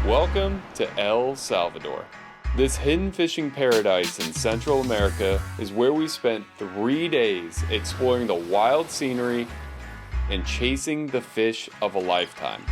Welcome to El Salvador. This hidden fishing paradise in Central America is where we spent 3 days exploring the wild scenery and chasing the fish of a lifetime.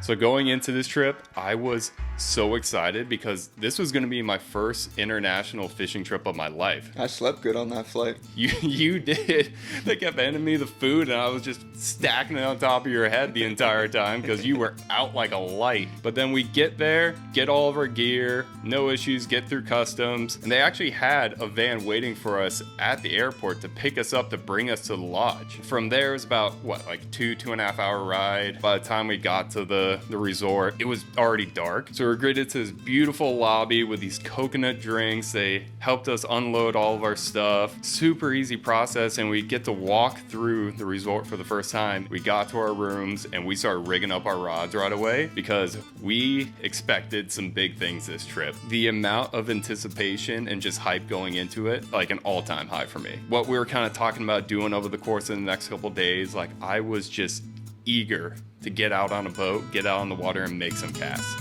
So going into this trip, I was so excited because this was going to be my first international fishing trip of my life. I slept good on that flight. You did. They kept handing me the food and I was just stacking it on top of your head the entire time because you were out like a light. But then we get there, get all of our gear, no issues, get through customs. And they actually had a van waiting for us at the airport to pick us up to bring us to the lodge. From there it was about, like 2.5 hour ride. By the time we got to the resort, it was already dark. So we were greeted to this beautiful lobby with these coconut drinks. They helped us unload all of our stuff. Super easy process, and we get to walk through the resort for the first time. We got to our rooms and we started rigging up our rods right away because we expected some big things this trip. The amount of anticipation and just hype going into it, like an all-time high for me. What we were kind of talking about doing over the course of the next couple days, like I was just eager to get out on a boat, get out on the water and make some casts.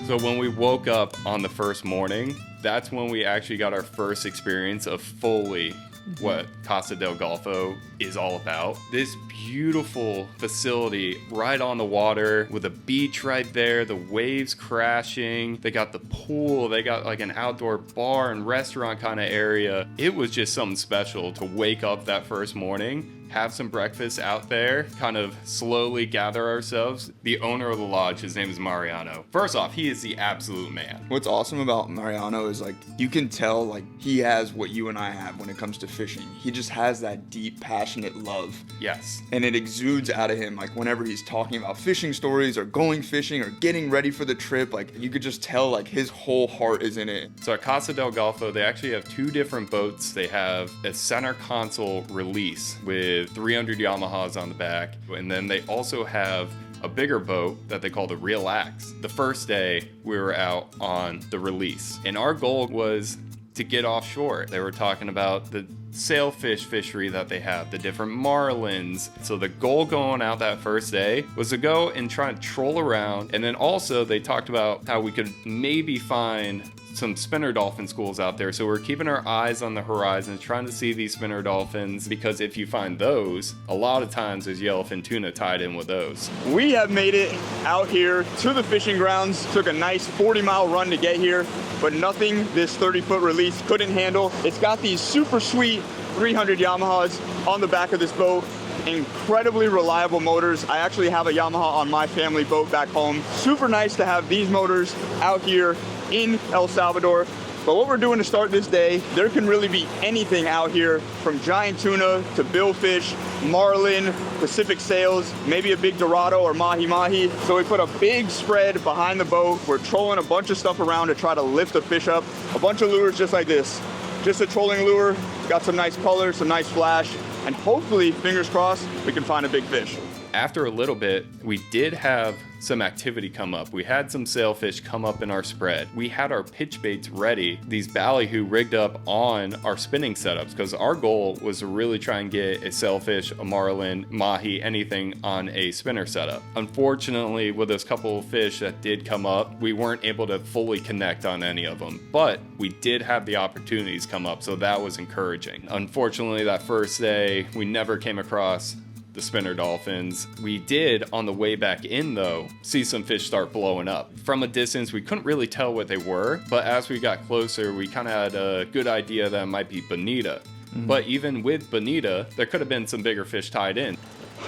So when we woke up on the first morning, that's when we actually got our first experience of fully what Casa del Golfo is all about. This beautiful facility right on the water with a beach right there, the waves crashing. They got the pool, they got like an outdoor bar and restaurant kind of area. It was just something special to wake up that first morning, have some breakfast out there, kind of slowly gather ourselves. The owner of the lodge, his name is Mariano. First off, he is the absolute man. What's awesome about Mariano is like you can tell like he has what you and I have when it comes to fishing. He just has that deep, passionate love. Yes. And it exudes out of him like whenever he's talking about fishing stories or going fishing or getting ready for the trip, like you could just tell like his whole heart is in it. So at Casa del Golfo, they actually have 2 different boats. They have a center console release with 300 Yamahas on the back, and then they also have a bigger boat that they call the Relax. The first day we were out on the release, and our goal was to get offshore. They were talking about the sailfish fishery that they have, the different marlins. So the goal going out that first day was to go and try to troll around, and then also they talked about how we could maybe find some spinner dolphin schools out there. So we're keeping our eyes on the horizon, trying to see these spinner dolphins, because if you find those, a lot of times there's yellowfin tuna tied in with those. We have made it out here to the fishing grounds. Took a nice 40-mile run to get here, but nothing this 30-foot release couldn't handle. It's got these super sweet 300 Yamahas on the back of this boat. Incredibly reliable motors. I actually have a Yamaha on my family boat back home. Super nice to have these motors out here in El Salvador. But what we're doing to start this day, there can really be anything out here, from giant tuna to billfish, marlin, Pacific sails, maybe a big dorado or mahi-mahi. So we put a big spread behind the boat. We're trolling a bunch of stuff around to try to lift the fish up. A bunch of lures just like this. Just a trolling lure, got some nice color, some nice flash, and hopefully, fingers crossed, we can find a big fish. After a little bit, we did have some activity come up. We had some sailfish come up in our spread. We had our pitch baits ready, these ballyhoo rigged up on our spinning setups, because our goal was to really try and get a sailfish, a marlin, mahi, anything on a spinner setup. Unfortunately, with those couple of fish that did come up, we weren't able to fully connect on any of them, but we did have the opportunities come up, so that was encouraging. Unfortunately, that first day, we never came across the spinner dolphins. We did, on the way back in though, see some fish start blowing up. From a distance, we couldn't really tell what they were, but as we got closer, we kind of had a good idea that it might be bonita. But even with bonita, there could have been some bigger fish tied in.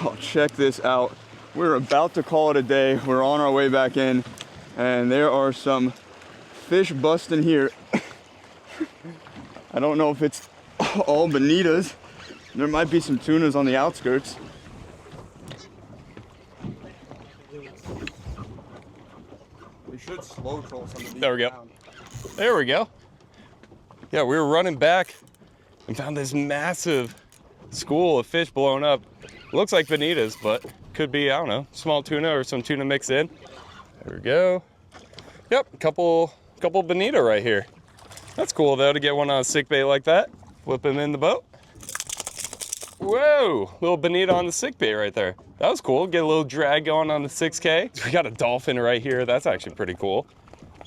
Oh, check this out. We're about to call it a day. We're on our way back in, and there are some fish busting here. I don't know if it's all bonitas. There might be some tunas on the outskirts. We should slow troll some of these. There we go. down. There we go. Yeah, we were running back and found this massive school of fish blowing up. Looks like bonitas, but could be, I don't know, small tuna or some tuna mixed in. There we go. Yep, couple bonito right here. That's cool though to get one on a sick bait like that. Flip him in the boat. Whoa, little bonito on the sick bait right there. That was cool. Get a little drag going on the 6K. We got a dolphin right here. That's actually pretty cool.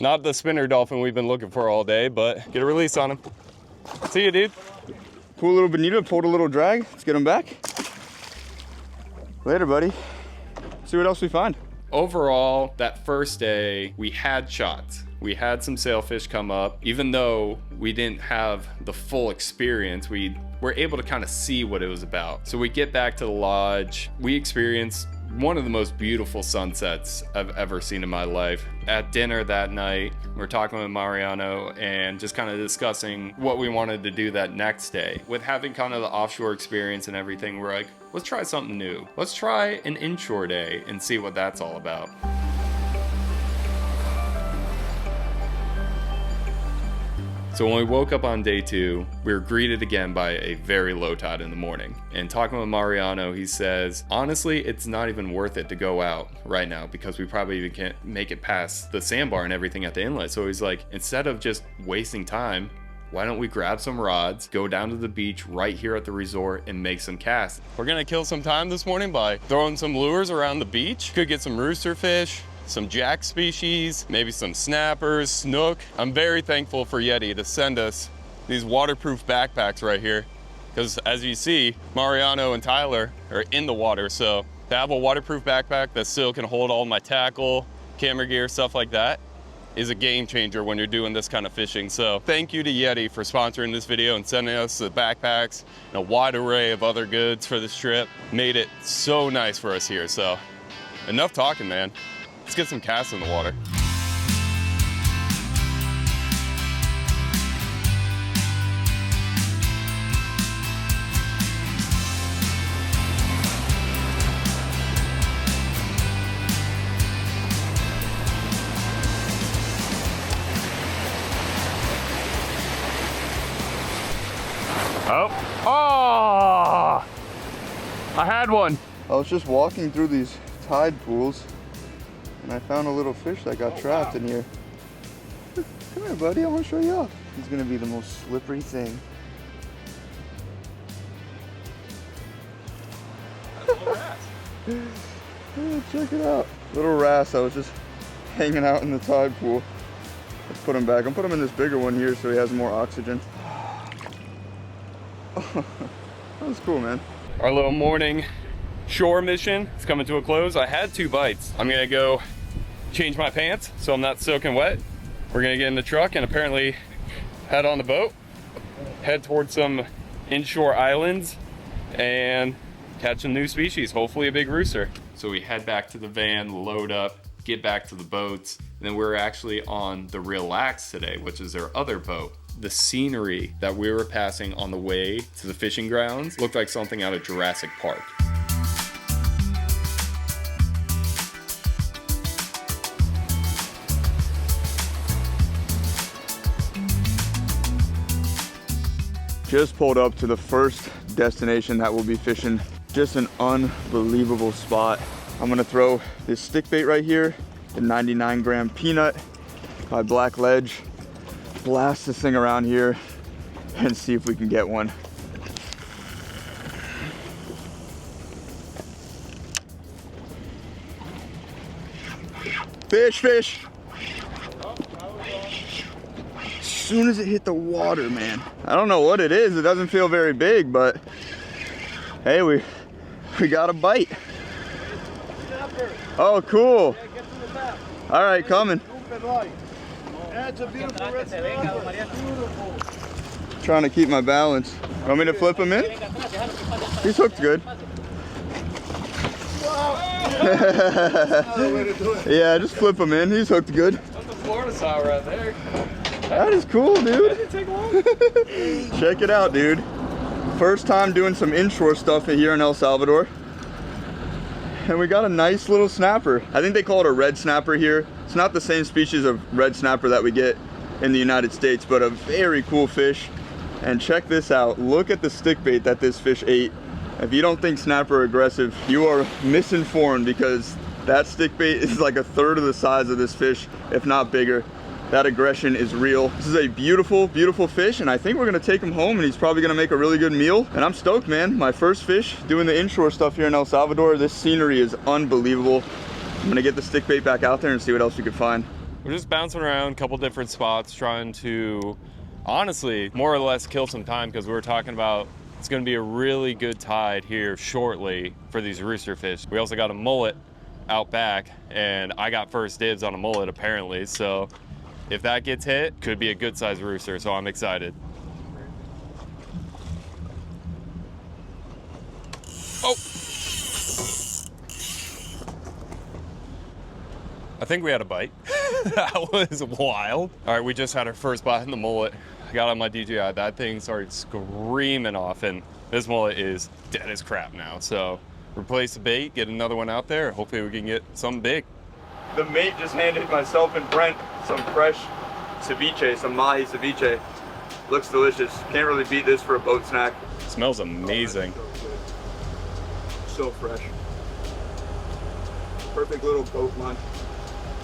Not the spinner dolphin we've been looking for all day, but get a release on him. See you, dude. Cool little bonito, pulled a little drag. Let's get him back. Later, buddy. See what else we find. Overall, that first day, we had shots. We had some sailfish come up. Even though we didn't have the full experience, we were able to kind of see what it was about. So we get back to the lodge. We experienced one of the most beautiful sunsets I've ever seen in my life. At dinner that night, we're talking with Mariano and just kind of discussing what we wanted to do that next day. With having kind of the offshore experience and everything, we're like, let's try something new. Let's try an inshore day and see what that's all about. So when we woke up on day 2, we were greeted again by a very low tide in the morning. And talking with Mariano, he says, honestly, it's not even worth it to go out right now because we probably even can't make it past the sandbar and everything at the inlet. So he's like, instead of just wasting time, why don't we grab some rods, go down to the beach right here at the resort and make some casts. We're gonna kill some time this morning by throwing some lures around the beach. Could get some roosterfish, some jack species, maybe some snappers, snook. I'm very thankful for Yeti to send us these waterproof backpacks right here. Because as you see, Mariano and Tyler are in the water. So to have a waterproof backpack that still can hold all my tackle, camera gear, stuff like that, is a game changer when you're doing this kind of fishing. So thank you to Yeti for sponsoring this video and sending us the backpacks and a wide array of other goods for this trip. Made it so nice for us here. So enough talking, man. Let's get some casts in the water. Oh, I had one. I was just walking through these tide pools and I found a little fish that got trapped in here. Come here, buddy, I want to show you off. He's gonna be the most slippery thing. Yeah, check it out. Little wrasse, I was just hanging out in the tide pool. Let's put him back. I'm putting him in this bigger one here so he has more oxygen. That was cool, man. Our little morning shore mission is coming to a close. I had 2 bites. I'm gonna go change my pants so I'm not soaking wet. We're gonna get in the truck and apparently head on the boat, head towards some inshore islands and catch some new species, hopefully a big rooster. So we head back to the van, load up, get back to the boats, and then we're actually on the Relax today, which is their other boat. The scenery that we were passing on the way to the fishing grounds looked like something out of Jurassic Park. Just pulled up to the first destination that we'll be fishing. Just an unbelievable spot. I'm gonna throw this stick bait right here, the 99-gram peanut by Black Ledge. Blast this thing around here and see if we can get one. Fish, fish. As soon as it hit the water, man. I don't know what it is. It doesn't feel very big, but hey, we got a bite. Oh, cool. All right, coming. That's a beautiful red beautiful. Trying to keep my balance. Want me to flip him in? He's hooked good. Yeah, just flip him in. He's hooked good. That's the Florida style right there. That is cool, dude. Didn't take long. Check it out, dude. First time doing some inshore stuff here in El Salvador. And we got a nice little snapper. I think they call it a red snapper here. It's not the same species of red snapper that we get in the United States, but a very cool fish. And check this out. Look at the stickbait that this fish ate. If you don't think snapper are aggressive, you are misinformed, because that stickbait is like a third of the size of this fish, if not bigger. That aggression is real. This is a beautiful, beautiful fish, and I think we're gonna take him home and he's probably gonna make a really good meal. And I'm stoked, man. My first fish doing the inshore stuff here in El Salvador. This scenery is unbelievable. I'm gonna get the stickbait back out there and see what else we can find. We're just bouncing around a couple different spots, trying to, honestly, more or less kill some time, because we were talking about it's gonna be a really good tide here shortly for these rooster fish. We also got a mullet out back, and I got first dibs on a mullet apparently, so if that gets hit, could be a good sized rooster, so I'm excited. Oh! I think we had a bite. That was wild. All right, we just had our first bite in the mullet. I got on my DJI, that thing started screaming off, and this mullet is dead as crap now. So replace the bait, get another one out there. Hopefully we can get something big. The mate just handed myself and Brent some fresh ceviche, some mahi ceviche. Looks delicious. Can't really beat this for a boat snack. Smells amazing. So fresh. Perfect little boat lunch.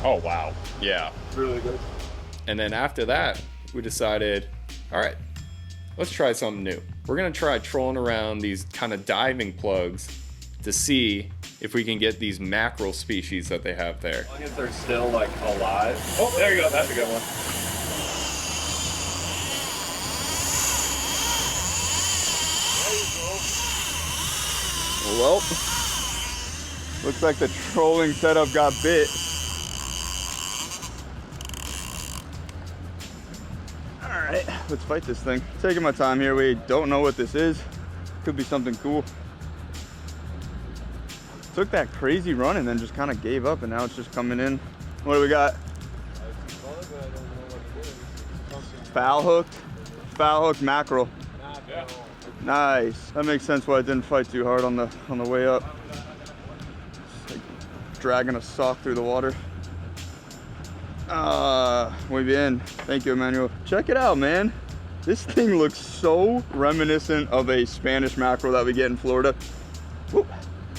Oh, wow. Yeah. Really good. And then after that, we decided, all right, let's try something new. We're gonna try trolling around these kind of diving plugs to see if we can get these mackerel species that they have there. As long as they're still like alive. Oh, there you go. That's a good one. Well, looks like the trolling setup got bit. All right, let's fight this thing. Taking my time here. We don't know what this is. Could be something cool. Took that crazy run and then just kind of gave up, and now it's just coming in. What do we got? Foul hooked mackerel. Yeah. Nice. That makes sense why it didn't fight too hard on the way up. It's like dragging a sock through the water. Muy bien. Thank you, Emmanuel. Check it out, man. This thing looks so reminiscent of a Spanish mackerel that we get in Florida. Whoop.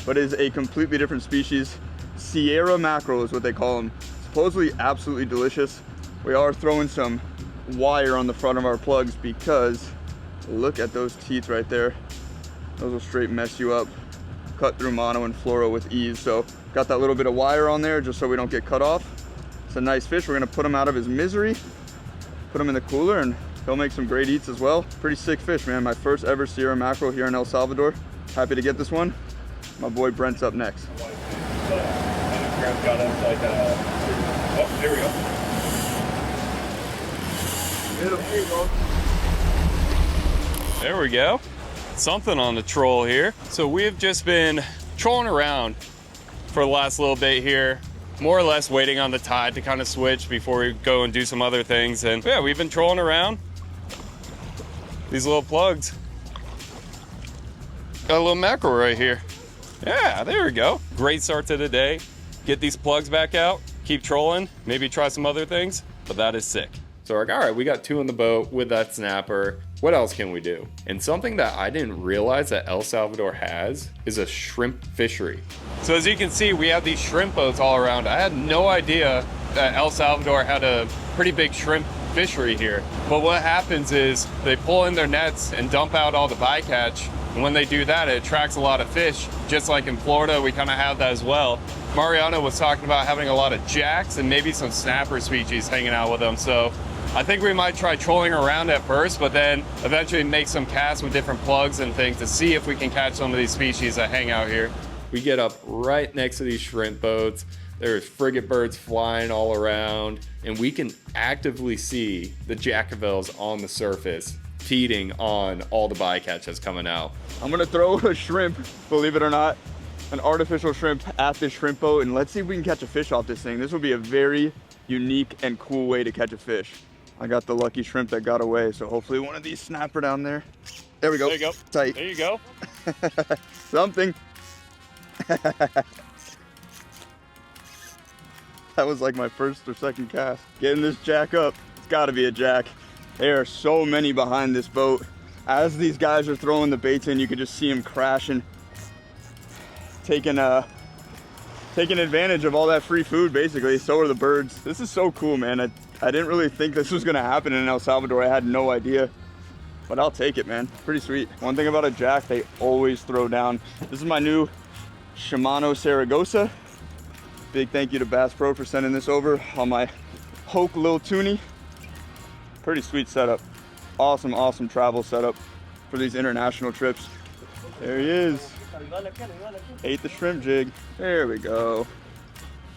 But it is a completely different species. Sierra mackerel is what they call them. Supposedly absolutely delicious. We are throwing some wire on the front of our plugs because look at those teeth right there. Those will straight mess you up. Cut through mono and fluoro with ease. So got that little bit of wire on there just so we don't get cut off. It's a nice fish. We're gonna put him out of his misery, put him in the cooler, and he'll make some great eats as well. Pretty sick fish, man. My first ever Sierra mackerel here in El Salvador. Happy to get this one. My boy Brent's up next. Grant's got us like oh, there we go. There we go. Something on the troll here. So we've just been trolling around for the last little bit here, more or less waiting on the tide to kind of switch before we go and do some other things. And yeah, we've been trolling around these little plugs. Got a little mackerel right here. Yeah, there we go. Great start to the day. Get these plugs back out, keep trolling, maybe try some other things, but that is sick. So we're like, all right, we got two in the boat with that snapper. What else can we do? And something that I didn't realize that El Salvador has is a shrimp fishery. So as you can see, we have these shrimp boats all around. I had no idea that El Salvador had a pretty big shrimp fishery here. But what happens is they pull in their nets and dump out all the bycatch. And when they do that, it attracts a lot of fish. Just like in Florida, we kind of have that as well. Mariano was talking about having a lot of jacks and maybe some snapper species hanging out with them. So I think we might try trolling around at first, but then eventually make some casts with different plugs and things to see if we can catch some of these species that hang out here. We get up right next to these shrimp boats. There's frigate birds flying all around, and we can actively see the jackavels on the surface feeding on all the bycatch that's coming out. I'm gonna throw a shrimp, believe it or not, an artificial shrimp at this shrimp boat, and let's see if we can catch a fish off this thing. This will be a very unique and cool way to catch a fish. I got the lucky shrimp that got away, so hopefully one of these snapper down there. There we go. There you go. Tight. There you go. Something. That was like my first or second cast. Getting this jack up. gotta be a jack. There are so many behind this boat. As these guys are throwing the baits in, you can just see them crashing, taking advantage of all that free food, basically. So are the birds. This is so cool, man. I didn't really think this was gonna happen in El Salvador. I had no idea, but I'll take it, man. Pretty sweet. One thing about a jack, they always throw down. This is my new Shimano Saragossa. Big thank you to Bass Pro for sending this over on my Hoke Lil Toonie. Pretty sweet setup. Awesome, awesome travel setup for these international trips. There he is. Ate the shrimp jig. There we go.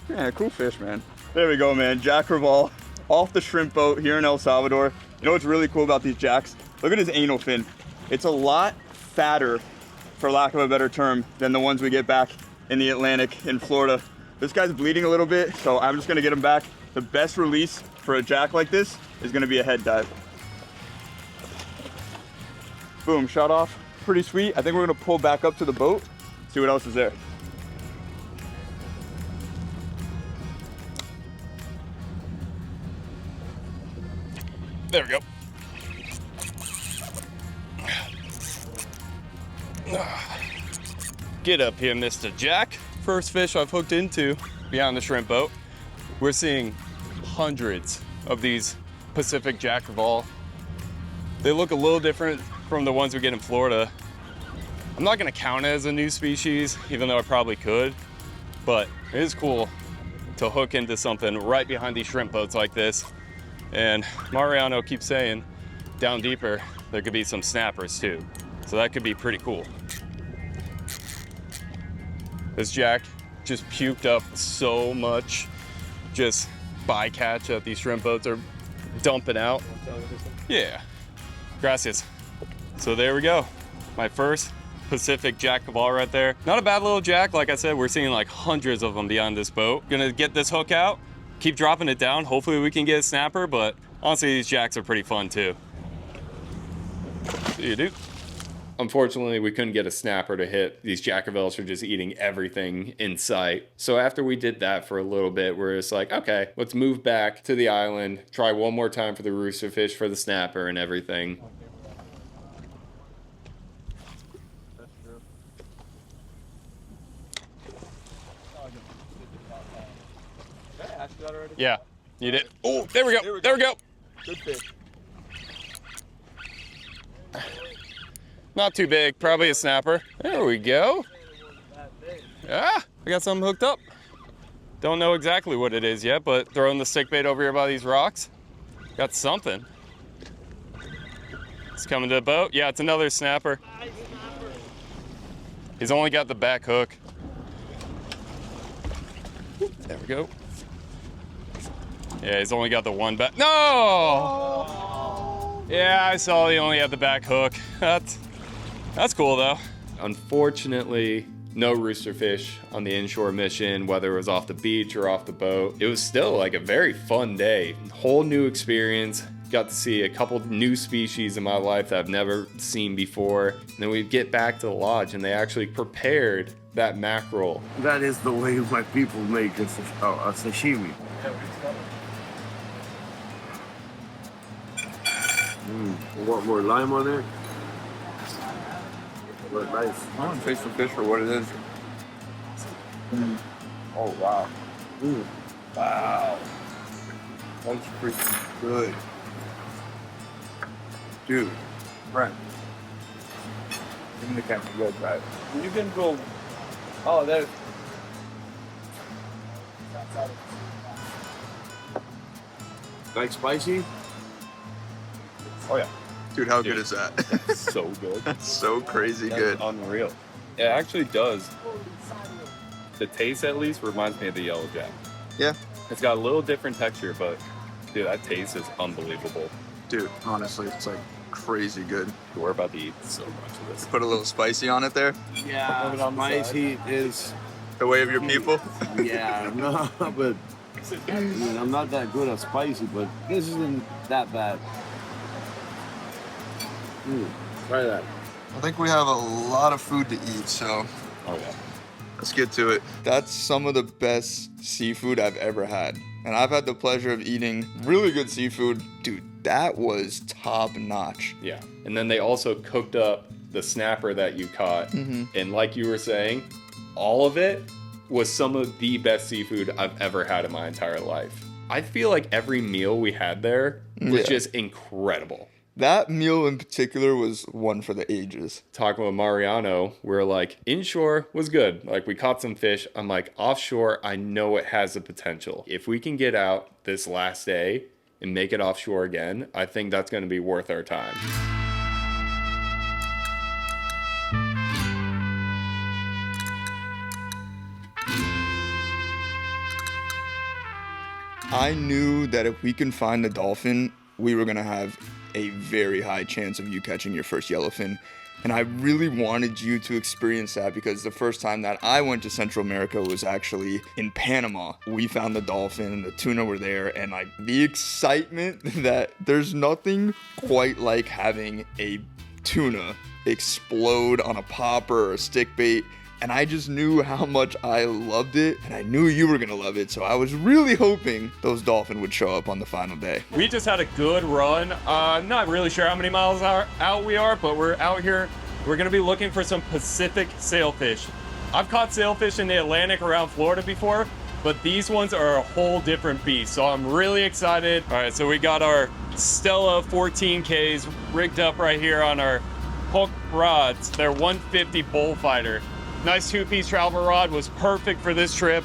Yeah, cool fish, man. There we go, man. Jack Crevalle off the shrimp boat here in El Salvador. You know what's really cool about these jacks? Look at his anal fin. It's a lot fatter, for lack of a better term, than the ones we get back in the Atlantic in Florida. This guy's bleeding a little bit, so I'm just gonna get him back. The best release for a jack like this is gonna be a head dive. Boom, shot off. Pretty sweet. I think we're gonna pull back up to the boat, see what else is there. There we go. Get up here, Mr. Jack. First fish I've hooked into beyond the shrimp boat. We're seeing hundreds of these Pacific Jack Crevalle. They look a little different from the ones we get in Florida. I'm not gonna count it as a new species, even though I probably could, but it is cool to hook into something right behind these shrimp boats like this. And Mariano keeps saying down deeper, there could be some snappers too. So that could be pretty cool. This jack just puked up so much just bycatch that these shrimp boats are dumping out. Yeah, gracias. So there we go. My first Pacific Jack Crevalle right there. Not a bad little jack. Like I said, we're seeing like hundreds of them beyond this boat. Gonna get this hook out, keep dropping it down. Hopefully we can get a snapper, but honestly, these jacks are pretty fun too. See you, dude. Unfortunately, we couldn't get a snapper to hit. These Jack Crevalles are just eating everything in sight. So after we did that for a little bit, we're just like, okay, let's move back to the island, try one more time for the roosterfish, for the snapper and everything. Yeah, you did. Oh, there we go. There we go. Good fish. Not too big, probably a snapper. There we go. Yeah, I got something hooked up. Don't know exactly what it is yet, but throwing the stick bait over here by these rocks. Got something. It's coming to the boat. Yeah, it's another snapper. He's only got the back hook. There we go. Yeah, he's only got the one back. No! Yeah, I saw he only had the back hook. That's cool though. Unfortunately, no roosterfish on the inshore mission, whether it was off the beach or off the boat. It was still like a very fun day. Whole new experience. Got to see a couple new species in my life that I've never seen before. And then we get back to the lodge and they actually prepared that mackerel. That is the way my people make a sashimi. Want more lime on it? But nice. I don't taste the fish for what it is. Oh, wow. Wow. That's freaking good. Dude, Brent. Give me the camera, go try it. You can go. Oh, there's. Like spicy? Oh yeah. Dude, how good is that? That's so good. That's so crazy That's good. unreal. It actually does. The taste, at least, reminds me of the yellow jack. Yeah. It's got a little different texture, but dude, that taste is unbelievable. Dude, honestly, it's like crazy good. We're about to eat so much of this. Put a little spicy on it there. Yeah, spicy is. The way of your people. Yeah, no, but I mean, I'm not that good at spicy, but this isn't that bad. Try that. I think we have a lot of food to eat, so Oh yeah. Let's get to it. That's some of the best seafood I've ever had. And I've had the pleasure of eating really good seafood. Dude, that was top notch. Yeah. And then they also cooked up the snapper that you caught. And like you were saying, all of it was some of the best seafood I've ever had in my entire life. I feel like every meal we had there was just incredible. That meal in particular was one for the ages. Talking with Mariano, we're like, inshore was good. Like, we caught some fish. I'm like, offshore, I know it has the potential. If we can get out this last day and make it offshore again, I think that's going to be worth our time. I knew that if we can find the dolphin, we were gonna have a very high chance of you catching your first yellowfin. And I really wanted you to experience that because the first time that I went to Central America was actually in Panama. We found the dolphin and the tuna were there, and like the excitement that there's nothing quite like having a tuna explode on a popper or a stickbait. And I just knew how much I loved it, and I knew you were gonna love it, so I was really hoping those dolphin would show up on the final day. We just had a good run. I'm not really sure how many miles out we are, but we're out here. We're gonna be looking for some Pacific sailfish. I've caught sailfish in the Atlantic around Florida before, but these ones are a whole different beast, so I'm really excited. All right, so we got our Stella 14Ks rigged up right here on our hook rods. They're 150 bullfighter. Nice 2-piece travel rod, was perfect for this trip.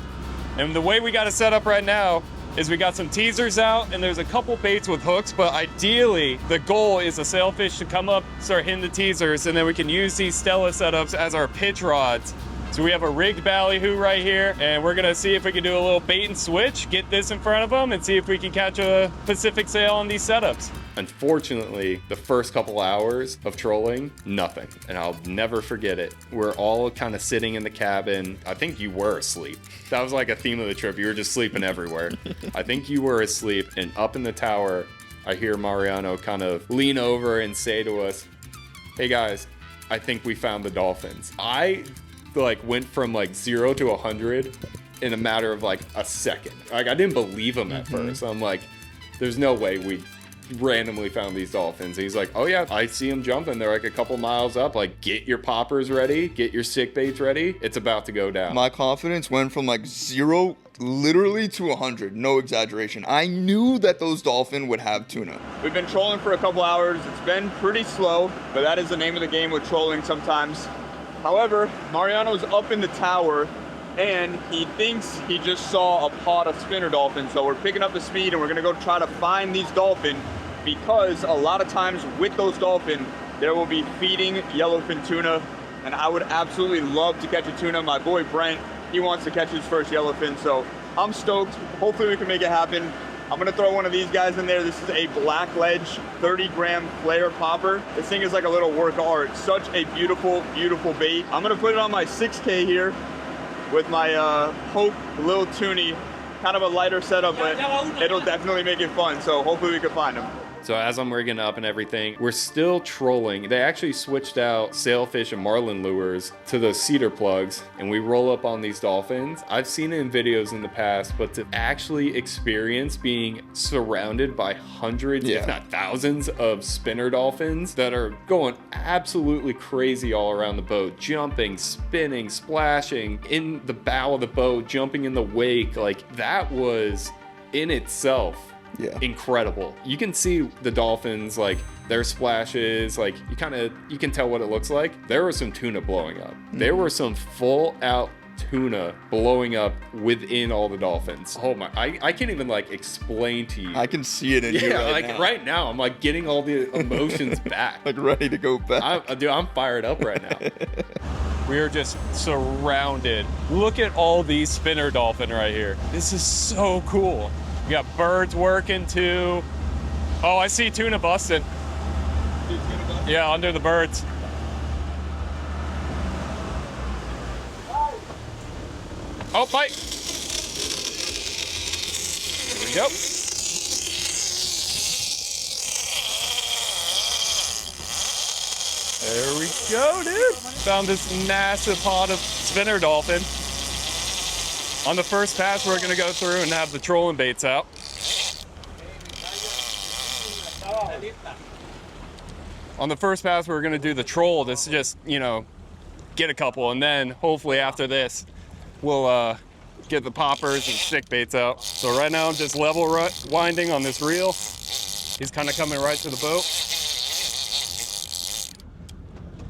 And the way we got it set up right now is we got some teasers out and there's a couple baits with hooks, but ideally the goal is a sailfish to come up, start hitting the teasers, and then we can use these Stella setups as our pitch rods. So we have a rigged ballyhoo right here, and we're gonna see if we can do a little bait and switch, get this in front of them, and see if we can catch a Pacific sail on these setups. Unfortunately, the first couple hours of trolling, nothing. And I'll never forget it. We're all kind of sitting in the cabin. I think you were asleep. That was like a theme of the trip. You were just sleeping everywhere. I think you were asleep, and up in the tower, I hear Mariano kind of lean over and say to us, "Hey guys, I think we found the dolphins." I like went from like 0 to 100 in a matter of like a second. Like, I didn't believe him at first. I'm like, there's no way we randomly found these dolphins. And he's like, oh yeah, I see them jumping. They're like a couple miles up. Like, get your poppers ready, get your stick baits ready. It's about to go down. My confidence went from like 0 literally to 100, no exaggeration. I knew that those dolphin would have tuna. We've been trolling for a couple hours. It's been pretty slow, but that is the name of the game with trolling sometimes. However, Mariano's up in the tower and he thinks he just saw a pod of spinner dolphins. So we're picking up the speed and we're gonna go try to find these dolphin, because a lot of times with those dolphin, there will be feeding yellowfin tuna. And I would absolutely love to catch a tuna. My boy Brent, he wants to catch his first yellowfin. So I'm stoked. Hopefully we can make it happen. I'm gonna throw one of these guys in there. This is a black ledge 30-gram flare popper. This thing is like a little work of art. Such a beautiful, beautiful bait. I'm gonna put it on my 6K here with my Hope Lil Toonie. Kind of a lighter setup, but it'll definitely make it fun. So hopefully we can find them. So as I'm rigging up and everything, we're still trolling. They actually switched out sailfish and marlin lures to those cedar plugs, and we roll up on these dolphins. I've seen it in videos in the past, but to actually experience being surrounded by hundreds, if not thousands, of spinner dolphins that are going absolutely crazy all around the boat, jumping, spinning, splashing in the bow of the boat, jumping in the wake, like that was in itself incredible. You can see the dolphins, like their splashes, like you can tell what it looks like. There was some tuna blowing up. There were some full out tuna blowing up within all the dolphins. Oh my, I can't even like explain to you. I can see it in you right now. Right now I'm like getting all the emotions back. Like ready to go back. I'm fired up right now. We are just surrounded. Look at all these spinner dolphin right here. This is so cool. We got birds working too. Oh, I see tuna busting. Yeah, under the birds. Oh, bite. Here we go. There we go, dude. Found this massive pod of spinner dolphin. On the first pass, we're gonna go through and have the trolling baits out. On the first pass, we're gonna do the troll. This is just, you know, get a couple, and then hopefully after this, we'll get the poppers and stick baits out. So right now I'm just level winding on this reel. He's kind of coming right to the boat.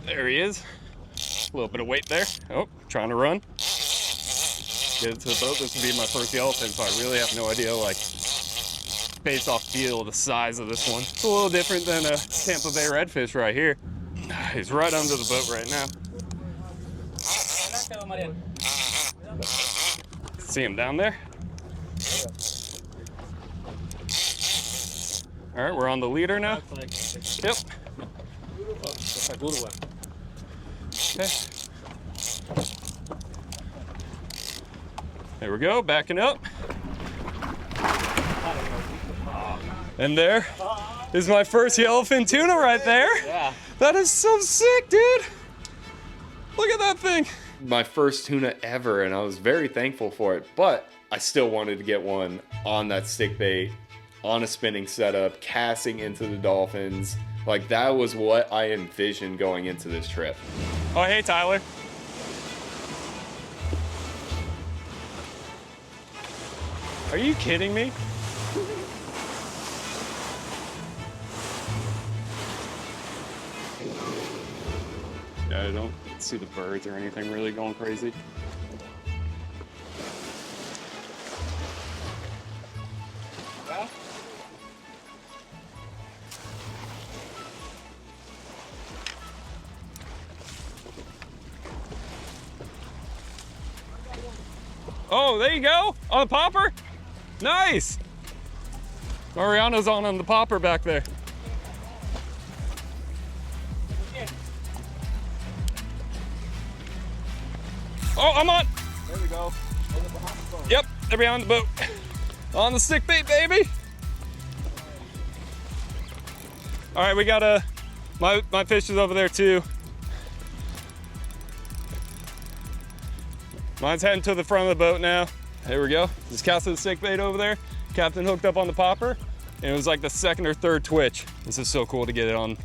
There he is. A little bit of weight there. Oh, trying to run. Get it to the boat. This will be my first yellowfin, so I really have no idea, like, based off feel, the size of this one. It's a little different than a Tampa Bay redfish right here. He's right under the boat right now. See him down there? All right, we're on the leader now. Yep. Okay. There we go, backing up. And there is my first yellowfin tuna right there. Yeah. That is so sick, dude. Look at that thing. My first tuna ever, and I was very thankful for it, but I still wanted to get one on that stick bait, on a spinning setup, casting into the dolphins. Like, that was what I envisioned going into this trip. Oh, hey, Tyler. Are you kidding me? Yeah, I don't see the birds or anything really going crazy. Oh, there you go, on the popper. Nice. Mariano's on the popper back there. Oh, I'm on. There we go. Yep, they're behind the boat. On the stick bait, baby. All right, we got my fish is over there too. Mine's heading to the front of the boat now. There we go. Just casting the stick bait over there. Captain hooked up on the popper, and it was like the second or third twitch. This is so cool to get it on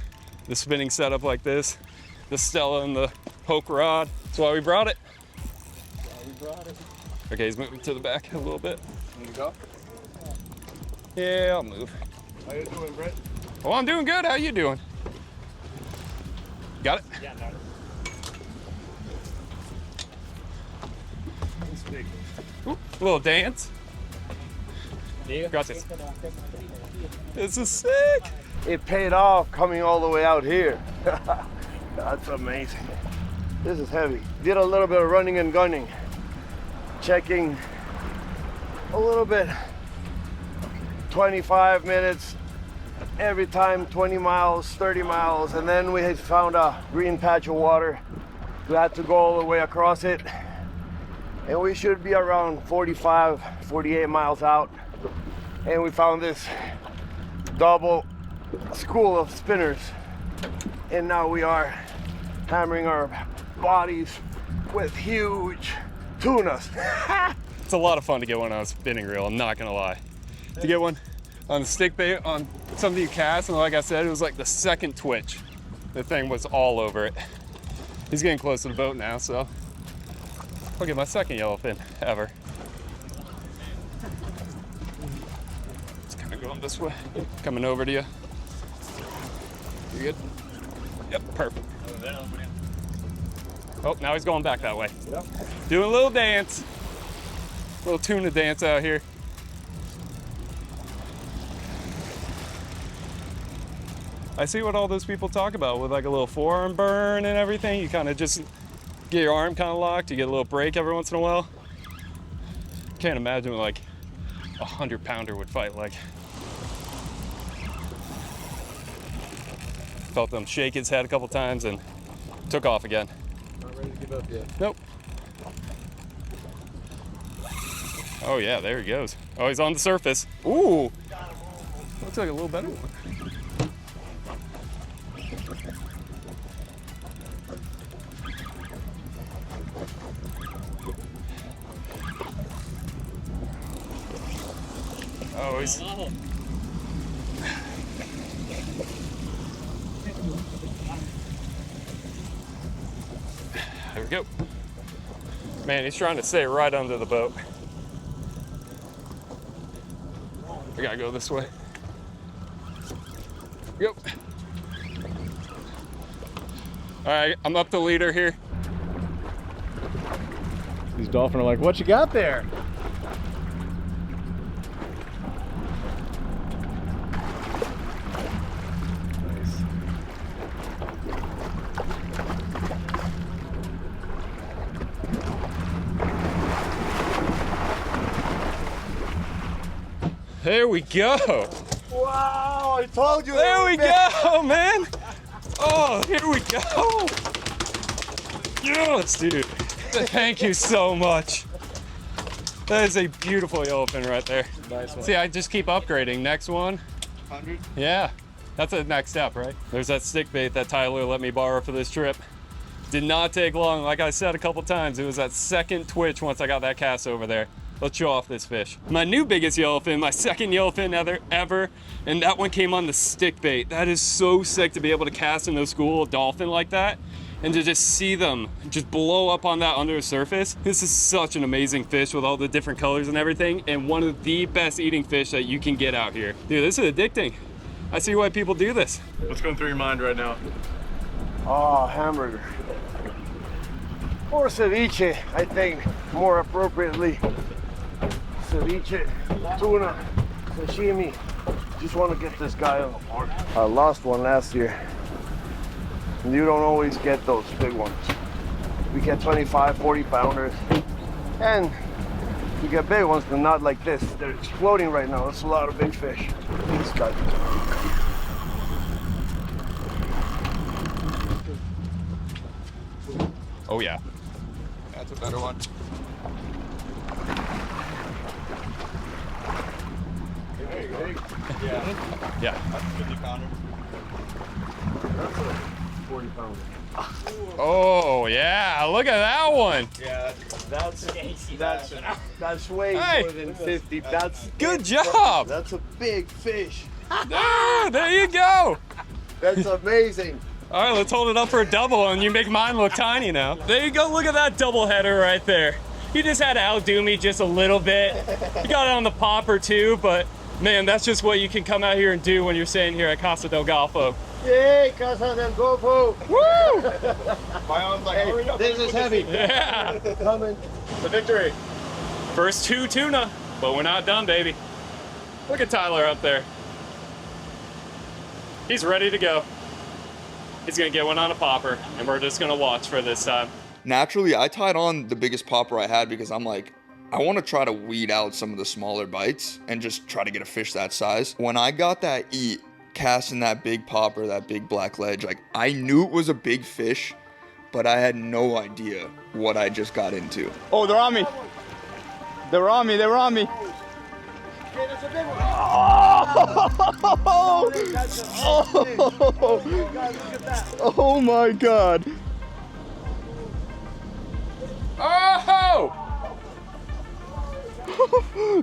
the spinning setup like this. The Stella and the poke rod. That's why we brought it. Okay, he's moving to the back a little bit. There you go. Yeah, I'll move. How you doing, Brent? Oh, I'm doing good. How you doing? Got it? Yeah, got it. It's big. Ooh, a little dance. Gracias. This is sick. It paid off coming all the way out here. That's amazing. This is heavy. Did a little bit of running and gunning. Checking a little bit. 25 minutes every time, 20 miles, 30 miles. And then we had found a green patch of water. We had to go all the way across it. And we should be around 45, 48 miles out. And we found this double school of spinners. And now we are hammering our bodies with huge tunas. It's a lot of fun to get one on a spinning reel, I'm not gonna lie. To get one on the stick bait on some of you casts, and like I said, it was like the second twitch. The thing was all over it. He's getting close to the boat now, so I'll get my second yellowfin ever. It's kind of going this way. Coming over to you. You good? Yep, perfect. Oh, now he's going back that way. Yep. Doing a little dance. Little tuna dance out here. I see what all those people talk about with like a little forearm burn and everything. You kind of just get your arm kind of locked. You get a little break every once in a while. Can't imagine what like a 100-pounder would fight like. Felt him shake his head a couple times and took off again. Not ready to give up yet. Nope. Oh yeah, there he goes. Oh, he's on the surface. Ooh, looks like a little better one. Oh, he's... There we go. Man, he's trying to stay right under the boat. We gotta go this way. Yep. All right, I'm up the leader here. These dolphins are like, what you got there? There we go. Wow, I told you. There we go, man. Oh, here we go. Yes, dude. Thank you so much. That is a beautiful yellowfin right there. Nice one. See, I just keep upgrading. Next one. 100. Yeah, that's the next step, right? There's that stick bait that Tyler let me borrow for this trip. Did not take long. Like I said a couple times, it was that second twitch once I got that cast over there. Let's show off this fish. My new biggest yellowfin, my second yellowfin ever, and that one came on the stick bait. That is so sick to be able to cast in those school dolphin like that and to just see them just blow up on that under the surface. This is such an amazing fish with all the different colors and everything, and one of the best eating fish that you can get out here. Dude, this is addicting. I see why people do this. What's going through your mind right now? Oh, hamburger. Or ceviche, I think, more appropriately. Ceviche, tuna, sashimi. Just want to get this guy on the board. I lost one last year. And you don't always get those big ones. We get 25, 40 pounders. And you get big ones, but not like this. They're exploding right now. That's a lot of big fish. This guy. Oh yeah. That's a better one. Yeah. That's a 50 pounder. That's a 40 pounder. Oh yeah, look at that one. Yeah, That's way Hey. more than 50. That's Good job. That's a big fish. Ah, there you go. That's amazing. All right, let's hold it up for a double and you make mine look tiny now. There you go, look at that double header right there. You just had to outdo me just a little bit. You got it on the popper too, but man, that's just what you can come out here and do when you're staying here at Casa Del Golfo. Yay, Casa Del Golfo. Woo! My arm's like, hurry up. This is heavy. Yeah, Coming. The victory. first 2 tuna, but we're not done, baby. Look at Tyler up there. He's ready to go. He's gonna get one on a popper, and we're just gonna watch for this time. Naturally, I tied on the biggest popper I had because I'm like, I want to try to weed out some of the smaller bites and just try to get a fish that size. When I got that eat, casting that big popper, that big black ledge, like I knew it was a big fish, but I had no idea what I just got into. Oh, they're on me. They're on me. They're on me. Oh my God. Oh!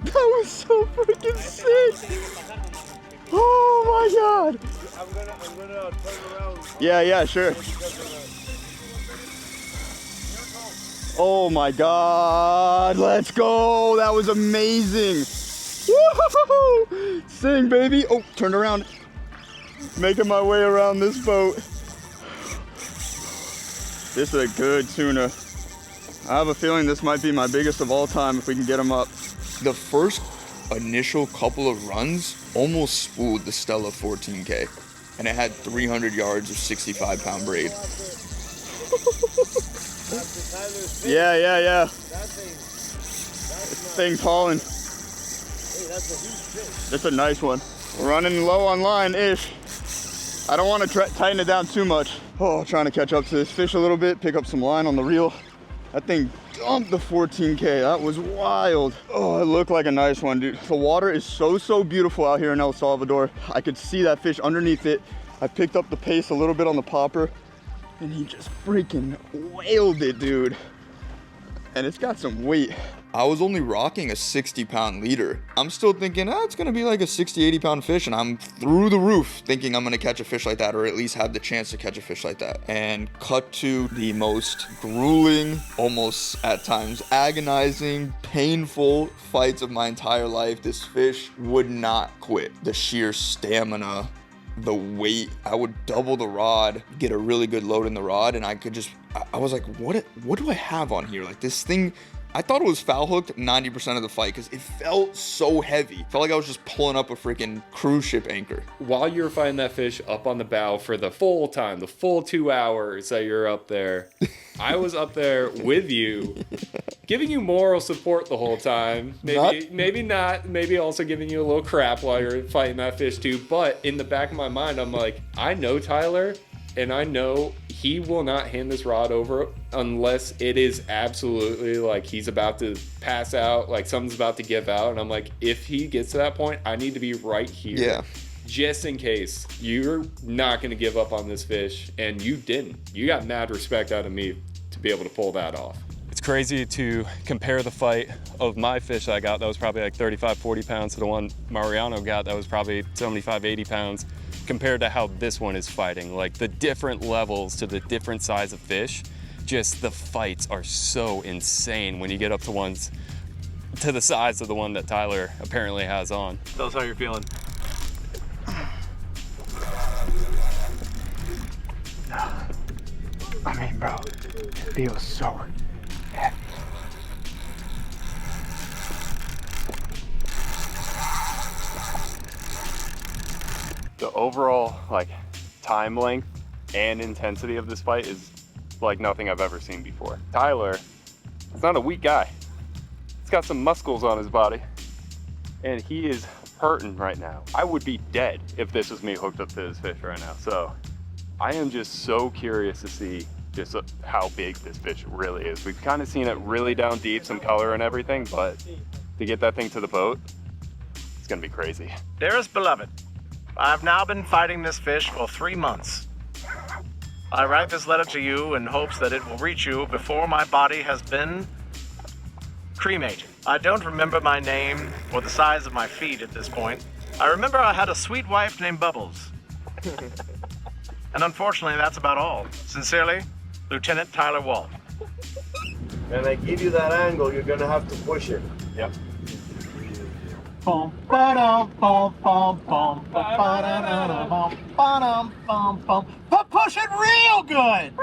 That was so freaking sick. Oh my God. I'm gonna turn around. Yeah, sure. Oh my God, let's go. That was amazing. Woo-hoo-hoo-hoo. Sing, baby. Oh, turn around. Making my way around this boat. This is a good tuna. I have a feeling this might be my biggest of all time if we can get them up. The first initial couple of runs almost spooled the Stella 14K, and it had 300 yards of 65-pound braid. Yeah. This thing's hauling. That's a nice one. We're running low on line-ish. I don't want to tighten it down too much. Oh, trying to catch up to this fish a little bit, pick up some line on the reel. That thing dumped the 14K. That was wild. Oh, it looked like a nice one, dude. The water is so beautiful out here in El Salvador. I could see that fish underneath it. I picked up the pace a little bit on the popper, and he just freaking whaled it, dude. And it's got some weight. I was only rocking a 60-pound leader. I'm still thinking, it's gonna be like a 60, 80-pound fish, and I'm through the roof thinking I'm gonna catch a fish like that, or at least have the chance to catch a fish like that. And cut to the most grueling, almost at times agonizing, painful fights of my entire life. This fish would not quit. The sheer stamina, the weight, I would double the rod, get a really good load in the rod, and I was like, what do I have on here? Like, this thing, I thought it was foul hooked 90% of the fight because it felt so heavy. Felt like I was just pulling up a freaking cruise ship anchor. While you were fighting that fish up on the bow for the full time, the full 2 hours that you're up there, I was up there with you, giving you moral support the whole time. Maybe not. Maybe also giving you a little crap while you're fighting that fish too. But in the back of my mind, I'm like, I know Tyler, and I know he will not hand this rod over unless it is absolutely like he's about to pass out, like something's about to give out. And I'm like, if he gets to that point, I need to be right here. Yeah. Just in case. You're not going to give up on this fish, and you didn't. You got mad respect out of me to be able to pull that off. It's crazy to compare the fight of my fish I got that was probably like 35, 40 pounds to the one Mariano got that was probably 75, 80 pounds compared to how this one is fighting. Like the different levels to the different size of fish, just the fights are so insane when you get up to ones to the size of the one that Tyler apparently has on. Tell us how you're feeling. I mean, bro, it feels so heavy. The overall like time length and intensity of this fight is like nothing I've ever seen before. Tyler, he's not a weak guy. He's got some muscles on his body and he is hurting right now. I would be dead if this was me hooked up to this fish right now. So I am just so curious to see just how big this fish really is. We've kind of seen it really down deep, some color and everything, but to get that thing to the boat, it's gonna be crazy. Dearest beloved, I've now been fighting this fish for 3 months. I write this letter to you in hopes that it will reach you before my body has been cremated. I don't remember my name or the size of my feet at this point. I remember I had a sweet wife named Bubbles. And unfortunately, that's about all. Sincerely, Lieutenant Tyler Walt. And I give you that angle, you're gonna have to push it. Yep. Bum ba-dum bum bum bum ba-da-da-da bum ba-dum bum bum. But push it real good.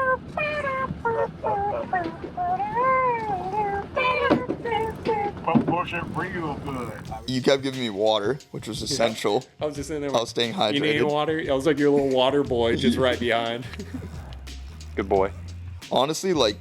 But push it real good. You kept giving me water, which was essential. I was just in there. I was staying hydrated. You need water? I was like your little water boy just right behind. Good boy. Honestly, like,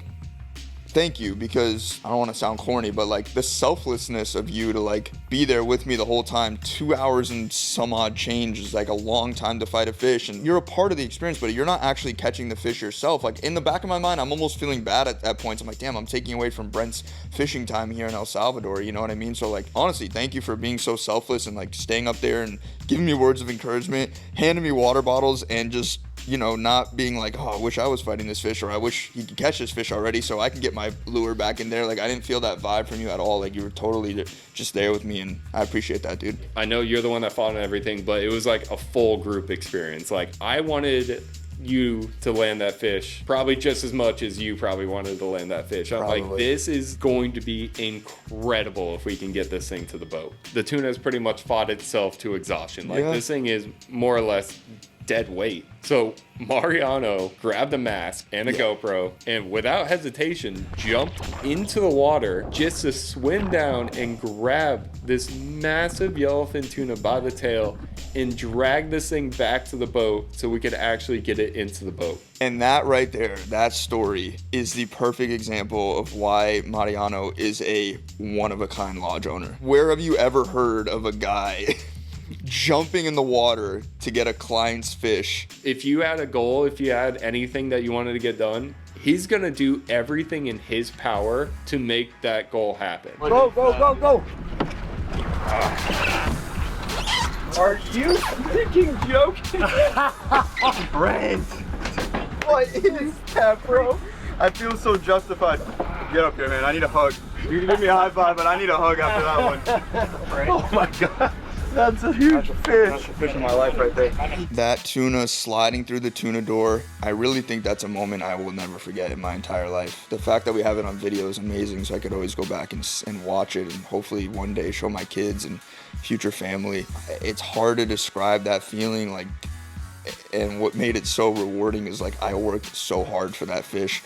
thank you, because I don't want to sound corny, but like the selflessness of you to like be there with me the whole time. 2 hours and some odd change is like a long time to fight a fish, and you're a part of the experience, but you're not actually catching the fish yourself. Like in the back of my mind, I'm almost feeling bad at points. I'm like, damn, I'm taking away from Brent's fishing time here in El Salvador, you know what I mean? So like, honestly, thank you for being so selfless and like staying up there and giving me words of encouragement, handing me water bottles, and just, you know, not being like, oh, I wish I was fighting this fish, or I wish he could catch this fish already so I can get my lure back in there. Like, I didn't feel that vibe from you at all. Like, you were totally just there with me, and I appreciate that, dude. I know you're the one that fought and everything, but it was like a full group experience. Like, I wanted you to land that fish probably just as much as you probably wanted to land that fish. I'm like, this is going to be incredible if we can get this thing to the boat. The tuna has pretty much fought itself to exhaustion. Like, this thing is more or less dead weight. So Mariano grabbed a mask and a GoPro and without hesitation jumped into the water just to swim down and grab this massive yellowfin tuna by the tail and drag this thing back to the boat so we could actually get it into the boat. And that right there, that story is the perfect example of why Mariano is a one-of-a-kind lodge owner. Where have you ever heard of a guy jumping in the water to get a client's fish? If you had a goal, if you had anything that you wanted to get done, he's gonna do everything in his power to make that goal happen. Go, go, go, go! Are you freaking joking? Brent, what is that, bro? I feel so justified. Get up here, man. I need a hug. You can give me a high five, but I need a hug after that one. Oh my God. That's a huge fish. That's the fish of my life right there. That tuna sliding through the tuna door, I really think that's a moment I will never forget in my entire life. The fact that we have it on video is amazing, so I could always go back and watch it and hopefully one day show my kids and future family. It's hard to describe that feeling, like, and what made it so rewarding is like I worked so hard for that fish.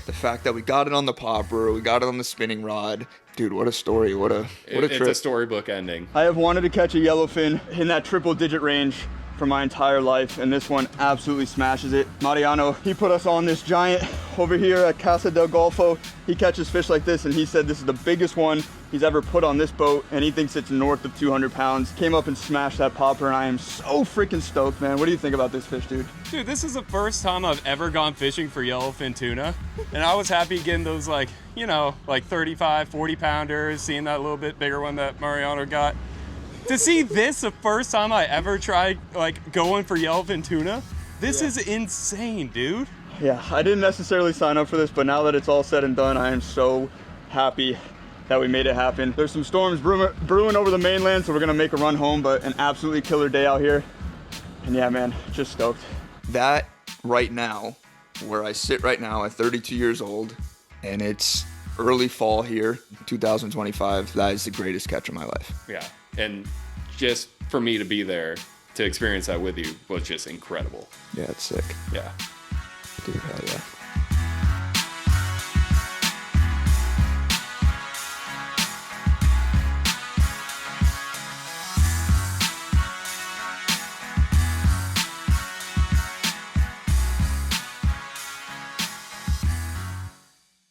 The fact that we got it on the popper, we got it on the spinning rod. Dude, what a story, what a trip. It's a storybook ending. I have wanted to catch a yellowfin in that triple digit range for my entire life, and this one absolutely smashes it. Mariano, he put us on this giant over here at Casa Del Golfo. He catches fish like this, and he said this is the biggest one he's ever put on this boat, and he thinks it's north of 200 pounds. Came up and smashed that popper, and I am so freaking stoked, man. What do you think about this fish, dude? Dude, this is the first time I've ever gone fishing for yellowfin tuna, and I was happy getting those, like, you know, like 35, 40 pounders, seeing that little bit bigger one that Mariano got. To see this the first time I ever tried, like, going for yellowfin tuna, this is insane, dude. Yeah, I didn't necessarily sign up for this, but now that it's all said and done, I am so happy that we made it happen. There's some storms brewing over the mainland, so we're gonna make a run home, but an absolutely killer day out here. And yeah, man, just stoked. That right now, where I sit right now at 32 years old, and it's early fall here, 2025, that is the greatest catch of my life. Yeah, and just for me to be there to experience that with you was just incredible. Yeah, it's sick. Yeah. Dude, hell yeah.